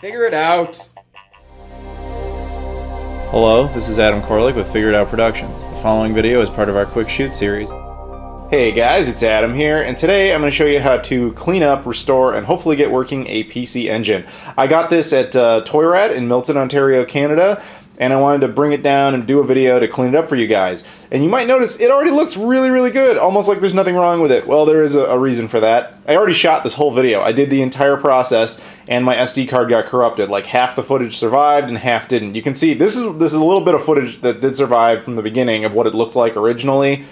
Figure it out. Hello, this is Adam Koralik with Figure It Out Productions. The following video is part of our Quick Shoot series. Hey guys, it's Adam here, and today I'm going to show you how to clean up, restore, and hopefully get working a PC engine. I got this at Toyrad in Milton, Ontario, Canada, and I wanted to bring it down and do a video to clean it up for you guys. And you might notice it already looks really good, almost like there's nothing wrong with it. Well, there is a reason for that. I already shot this whole video. I did the entire process, and my SD card got corrupted. Like half the footage survived and half didn't. You can see this is a little bit of footage that did survive from the beginning of what it looked like originally.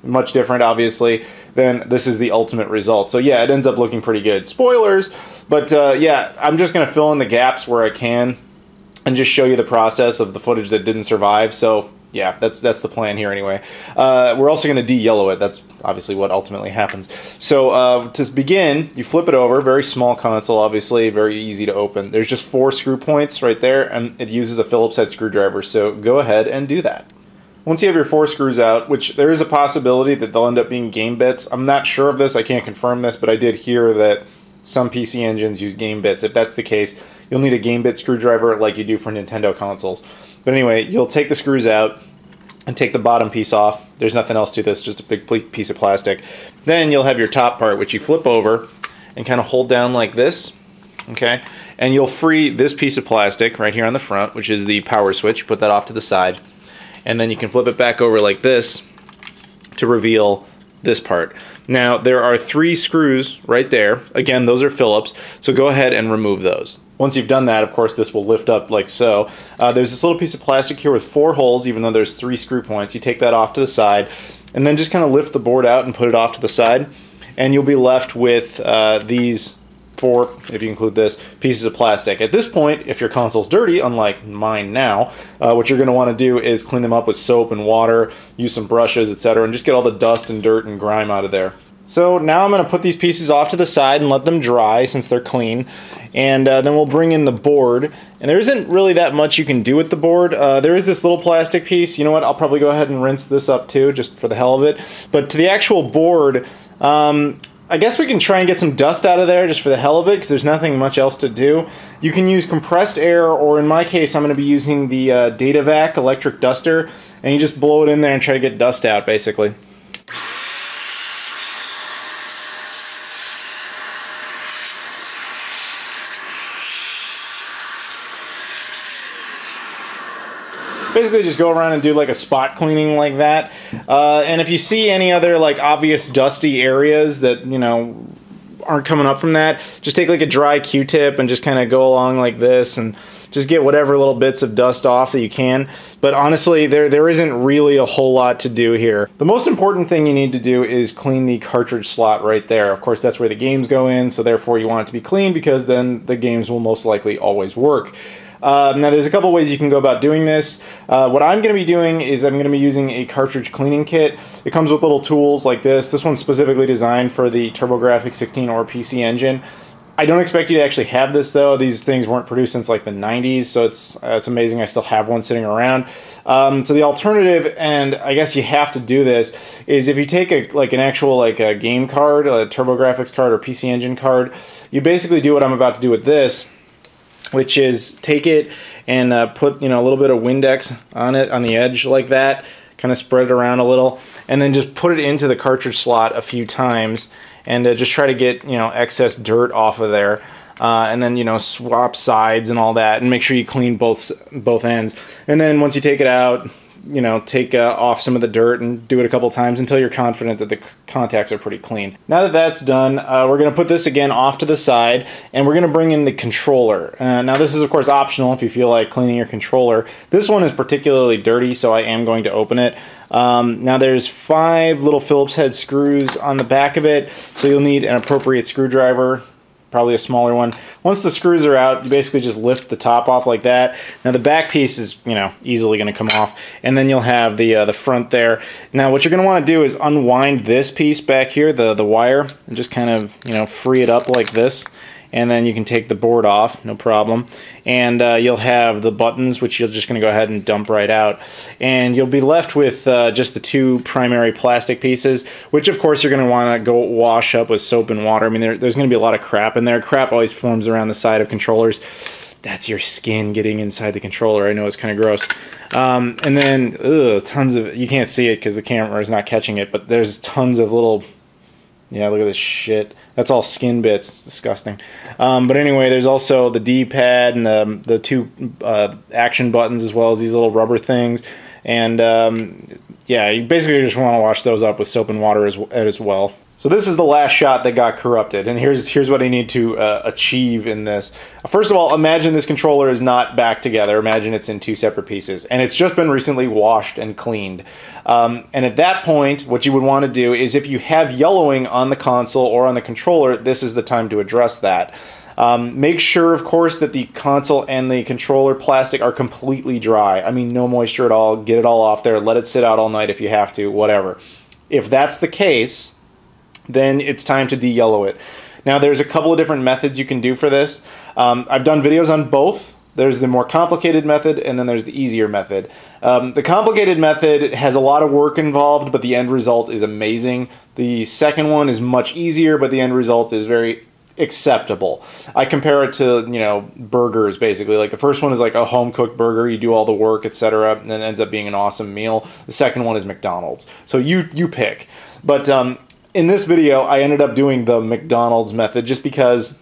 Much different, obviously, than this is the ultimate result. So yeah, it ends up looking pretty good. Spoilers, but yeah, I'm just going to fill in the gaps where I can and just show you the process of the footage that didn't survive. So yeah, that's the plan here anyway. We're also going to de-yellow it. That's obviously what ultimately happens. So to begin, you flip it over. Very small console, obviously, very easy to open. There's just 4 screw points right there, and it uses a Phillips head screwdriver. So go ahead and do that. Once you have your 4 screws out, which there is a possibility that they'll end up being game bits. I'm not sure of this. I can't confirm this, but I did hear that some PC engines use game bits. If that's the case, you'll need a game bit screwdriver like you do for Nintendo consoles. But anyway, you'll take the screws out and take the bottom piece off. There's nothing else to this, just a big piece of plastic. Then you'll have your top part, which you flip over and kind of hold down like this, okay? And you'll free this piece of plastic right here on the front, which is the power switch. Put that off to the side. And then you can flip it back over like this to reveal this part. Now, there are 3 screws right there. Again, those are Phillips, so go ahead and remove those. Once you've done that, of course, this will lift up like so. There's this little piece of plastic here with 4 holes, even though there's 3 screw points. You take that off to the side, and then just kind of lift the board out and put it off to the side, and you'll be left with these 4, if you include this, pieces of plastic. At this point, if your console's dirty, unlike mine now, what you're going to want to do is clean them up with soap and water, use some brushes, etc., and just get all the dust and dirt and grime out of there. So now I'm going to put these pieces off to the side and let them dry since they're clean, and then we'll bring in the board. And there isn't really that much you can do with the board. There is this little plastic piece. You know what? I'll probably go ahead and rinse this up too, just for the hell of it. But to the actual board, I guess we can try and get some dust out of there just for the hell of it, because there's nothing much else to do. You can use compressed air, or in my case, I'm going to be using the datavac electric duster, and you just blow it in there and try to get dust out, basically. Basically just go around and do like a spot cleaning like that. And if you see any other like obvious dusty areas that, you know, aren't coming up from that, just take like a dry Q-tip and just kind of go along like this and just get whatever little bits of dust off that you can. But honestly, there isn't really a whole lot to do here. The most important thing you need to do is clean the cartridge slot right there. Of course, that's where the games go in, so therefore you want it to be clean, because then the games will most likely always work. Now there's a couple ways you can go about doing this. What I'm going to be doing is I'm going to be using a cartridge cleaning kit. It comes with little tools like this. This one's specifically designed for the TurboGrafx 16 or PC engine. I don't expect you to actually have this though. These things weren't produced since like the 90s, so it's amazing I still have one sitting around. So the alternative, and I guess you have to do this, is if you take an actual a game card, a TurboGrafx card or PC Engine card, you basically do what I'm about to do with this, which is take it and put a little bit of Windex on it on the edge like that, kind of spread it around a little, and then just put it into the cartridge slot a few times, and just try to get excess dirt off of there, and then swap sides and all that, and make sure you clean both ends. And then once you take it out, take off some of the dirt and do it a couple times until you're confident that the contacts are pretty clean. Now that that's done, we're going to put this again off to the side, and we're going to bring in the controller. Now this is of course optional if you feel like cleaning your controller. This one is particularly dirty, so I am going to open it. Now there's 5 little Phillips head screws on the back of it, so you'll need an appropriate screwdriver, probably a smaller one. Once the screws are out, you basically just lift the top off like that. Now the back piece is, easily going to come off, and then you'll have the front there. Now what you're going to want to do is unwind this piece back here, the wire, and just kind of, free it up like this. and then you can take the board off, no problem. And you'll have the buttons, which you're just going to go ahead and dump right out. And you'll be left with just the two primary plastic pieces, which of course you're going to want to go wash up with soap and water. I mean, there's going to be a lot of crap in there. Crap always forms around the side of controllers. That's your skin getting inside the controller. I know it's kind of gross. And then, tons of, you can't see it because the camera is not catching it, but there's tons of little, yeah, look at this shit. That's all skin bits. It's disgusting. But anyway, there's also the D-pad and the two action buttons, as well as these little rubber things. And yeah, you basically just want to wash those up with soap and water as well. So this is the last shot that got corrupted, and here's what I need to achieve in this. First of all, imagine this controller is not back together. Imagine it's in two separate pieces, and it's just been recently washed and cleaned. And at that point, what you would want to do is, if you have yellowing on the console or on the controller, this is the time to address that. Make sure, of course, that the console and the controller plastic are completely dry. I mean, no moisture at all. Get it all off there. Let it sit out all night if you have to, whatever. If that's the case, then it's time to de-yellow it. Now, there's a couple of different methods you can do for this. I've done videos on both. There's the more complicated method, and then there's the easier method. The complicated method has a lot of work involved, but the end result is amazing. The second one is much easier, but the end result is very acceptable. I compare it to, you know, burgers, basically. Like, the first one is like a home-cooked burger. You do all the work, etc., and it ends up being an awesome meal. The second one is McDonald's. So you pick. But in this video, I ended up doing the McDonald's method just because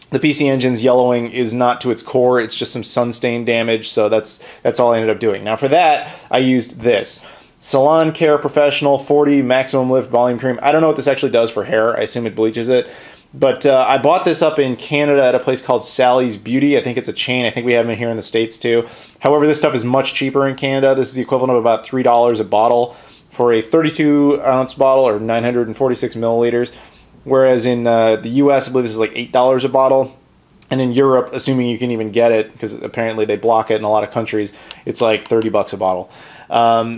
the PC Engine's yellowing is not to its core. It's just some sun stain damage, so that's all I ended up doing. Now for that, I used this. Salon Care Professional 40 Maximum Lift Volume Cream. I don't know what this actually does for hair. I assume it bleaches it. But I bought this up in Canada at a place called Sally's Beauty. I think it's a chain. I think we have them here in the States too. However, this stuff is much cheaper in Canada. This is the equivalent of about $3 a bottle for a 32-ounce bottle, or 946 milliliters, whereas in the US, I believe this is like $8 a bottle, and in Europe, assuming you can even get it, because apparently they block it in a lot of countries, it's like 30 bucks a bottle.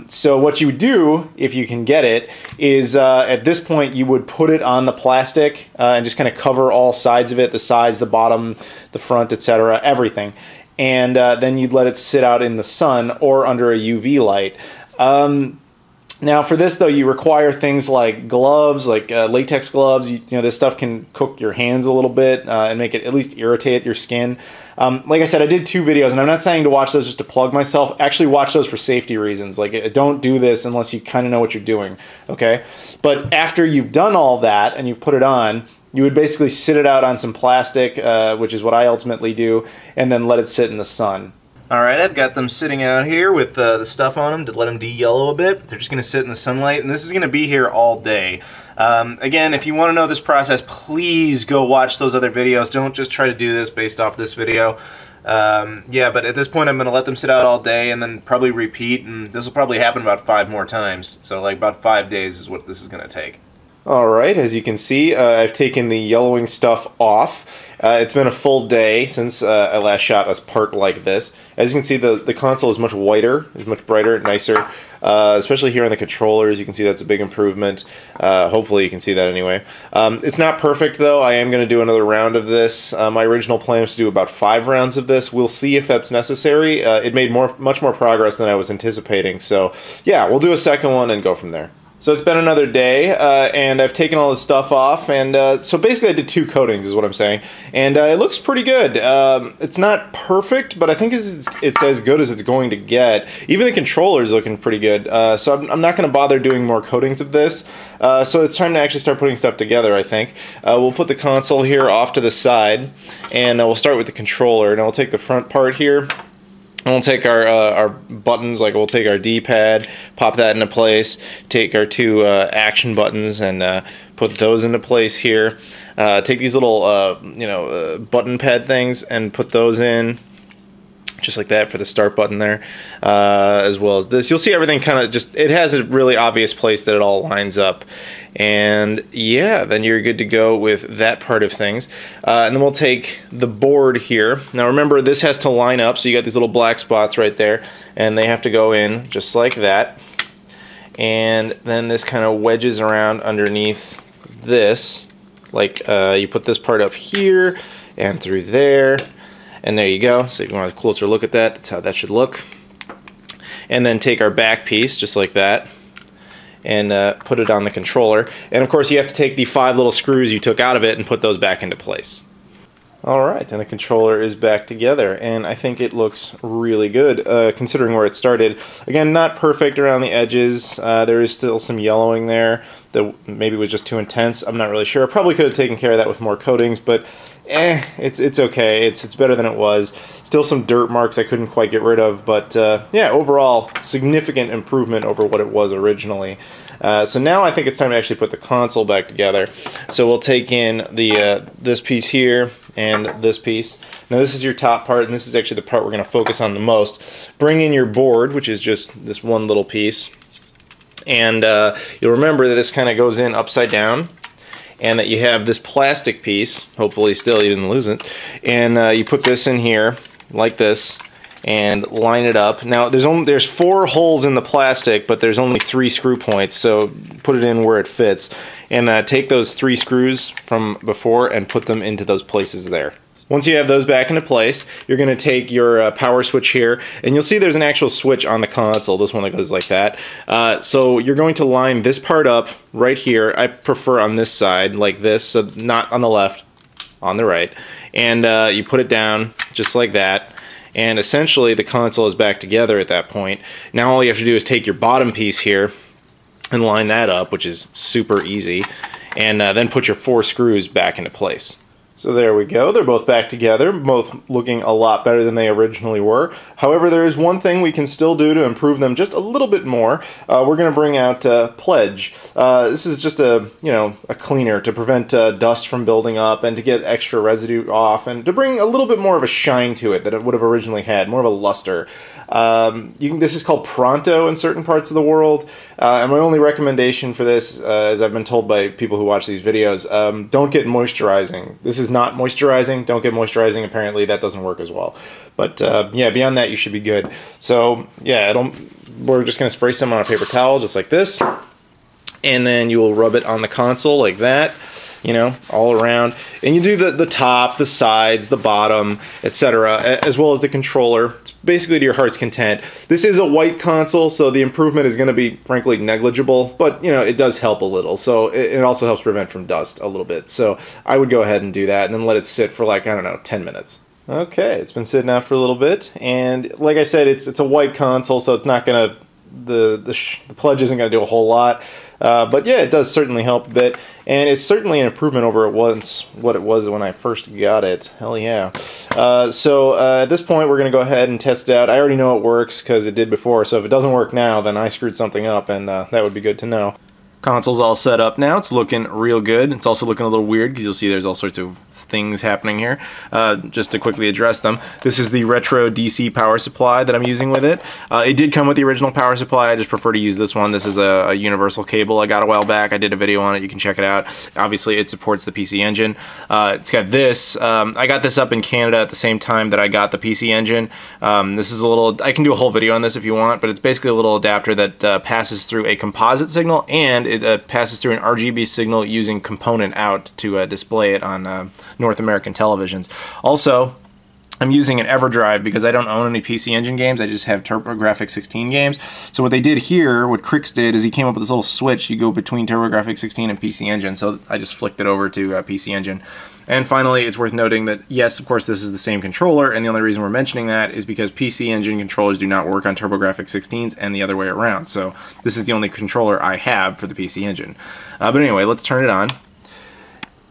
So what you would do, if you can get it, is at this point you would put it on the plastic and just kind of cover all sides of it, the sides, the bottom, the front, etc., everything. And then you'd let it sit out in the sun or under a UV light. Now for this though, you require things like gloves, like latex gloves. You know, this stuff can cook your hands a little bit and make it at least irritate your skin. Like I said, I did 2 videos, and I'm not saying to watch those just to plug myself. Actually watch those for safety reasons. Like, don't do this unless you kind of know what you're doing, okay? But after you've done all that and you've put it on, you would basically sit it out on some plastic, which is what I ultimately do, and then let it sit in the sun. Alright, I've got them sitting out here with the stuff on them to let them de-yellow a bit. They're just going to sit in the sunlight, and this is going to be here all day. Again, if you want to know this process, please go watch those other videos. Don't just try to do this based off this video. Yeah, but at this point I'm going to let them sit out all day and then probably repeat, and this will probably happen about 5 more times. So like about 5 days is what this is going to take. Alright, as you can see, I've taken the yellowing stuff off. It's been a full day since I last shot a part like this. As you can see, the console is much whiter, is much brighter, nicer, especially here on the controllers. You can see that's a big improvement. Hopefully you can see that anyway. It's not perfect though. I am going to do another round of this. My original plan was to do about 5 rounds of this. We'll see if that's necessary. It made much more progress than I was anticipating. So yeah, we'll do a second one and go from there. So it's been another day, and I've taken all this stuff off, and so basically I did 2 coatings is what I'm saying, and it looks pretty good. It's not perfect, but I think it's as good as it's going to get. Even the controller's looking pretty good, so I'm not going to bother doing more coatings of this, so it's time to actually start putting stuff together, I think. We'll put the console here off to the side, and we'll start with the controller, and I'll take the front part here. And we'll take our buttons, like we'll take our D-pad, pop that into place, take our 2 action buttons and put those into place here. Take these little, button pad things and put those in, just like that for the start button there, as well as this. You'll see everything kind of just, it has a really obvious place that it all lines up. And yeah, then you're good to go with that part of things. And then we'll take the board here. Now remember, this has to line up, so you got these little black spots right there, and they have to go in just like that. And then this kind of wedges around underneath this. Like you put this part up here, and through there. And there you go. So if you want a closer look at that, that's how that should look. And then take our back piece, just like that, and put it on the controller. And of course you have to take the 5 little screws you took out of it and put those back into place. Alright, and the controller is back together, and I think it looks really good, considering where it started. Again, not perfect around the edges. There is still some yellowing there that maybe was just too intense. I'm not really sure. I probably could have taken care of that with more coatings, but it's okay. It's better than it was. Still some dirt marks I couldn't quite get rid of, but yeah, overall, significant improvement over what it was originally. So now I think it's time to actually put the console back together. So we'll take in the this piece here and this piece. Now this is your top part, and this is actually the part we're going to focus on the most. Bring in your board, which is just this one little piece. And you'll remember that this kind of goes in upside down, and that you have this plastic piece, hopefully still you didn't lose it, and you put this in here like this and line it up. Now there's 4 holes in the plastic, but there's only 3 screw points, so put it in where it fits, and take those 3 screws from before and put them into those places there. Once you have those back into place, you're going to take your power switch here, and you'll see there's an actual switch on the console, this one that goes like that. So you're going to line this part up right here. I prefer on this side, like this, so not on the left, on the right. And you put it down just like that, and essentially the console is back together at that point. Now all you have to do is take your bottom piece here and line that up, which is super easy, and then put your 4 screws back into place. So there we go, they're both back together, both looking a lot better than they originally were. However, there is one thing we can still do to improve them just a little bit more. We're going to bring out Pledge. This is just a cleaner to prevent dust from building up and to get extra residue off and to bring a little bit more of a shine to it that it would have originally had, more of a luster. This is called Pronto in certain parts of the world, and my only recommendation for this, as I've been told by people who watch these videos, don't get moisturizing. This is not moisturizing. Don't get moisturizing. Apparently that doesn't work as well. But yeah, beyond that you should be good. So yeah, we're just going to spray some on a paper towel just like this, and then you will rub it on the console like that. All around, and you do the top, the sides, the bottom, etc., as well as the controller. It's basically to your heart's content. This is a white console, so the improvement is going to be frankly negligible, but it does help a little. So it also helps prevent from dust a little bit. So I would go ahead and do that, and then let it sit for like, I don't know, 10 minutes. Okay, it's been sitting out for a little bit, and like I said, it's a white console, so it's not gonna the Pledge isn't gonna do a whole lot. But yeah, it does certainly help a bit, and it's certainly an improvement over what it was when I first got it. Hell yeah. So at this point, we're going to go ahead and test it out. I already know it works because it did before, so if it doesn't work now, then I screwed something up, and that would be good to know. Console's all set up now. It's looking real good. It's also looking a little weird because you'll see there's all sorts of things happening here. Just to quickly address them, this is the retro DC power supply that I'm using with it. It did come with the original power supply. I just prefer to use this one. This is a universal cable I got a while back. I did a video on it. You can check it out. Obviously, it supports the PC Engine. It's got this. I got this up in Canada at the same time that I got the PC Engine. This is a little, I can do a whole video on this if you want, but it's basically a little adapter that passes through a composite signal, and it passes through an RGB signal using component out to display it on North American televisions. Also, I'm using an EverDrive because I don't own any PC Engine games. I just have TurboGrafx-16 games. So what they did here, what Crix did, is he came up with this little switch. You go between TurboGrafx-16 and PC Engine. So I just flicked it over to PC Engine. And finally, it's worth noting that, yes, of course, this is the same controller, and the only reason we're mentioning that is because PC Engine controllers do not work on TurboGrafx-16s and the other way around. So this is the only controller I have for the PC Engine. But anyway, let's turn it on.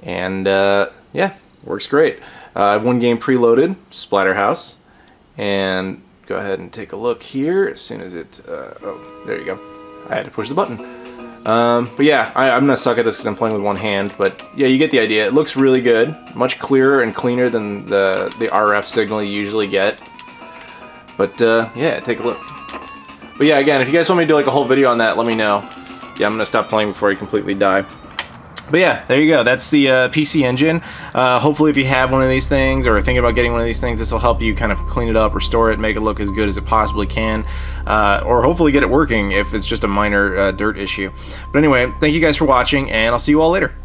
And yeah, works great. I have one game preloaded, Splatterhouse, and go ahead and take a look here as soon as it, oh, there you go. I had to push the button. But yeah, I'm gonna suck at this because I'm playing with one hand, but yeah, you get the idea. It looks really good, much clearer and cleaner than the RF signal you usually get. But yeah, take a look. But yeah, again, if you guys want me to do like a whole video on that, let me know. Yeah, I'm gonna stop playing before you completely die. But yeah, there you go. That's the PC Engine. Hopefully if you have one of these things or are thinking about getting one of these things, this will help you kind of clean it up, restore it, make it look as good as it possibly can. Or hopefully get it working if it's just a minor dirt issue. But anyway, thank you guys for watching, and I'll see you all later.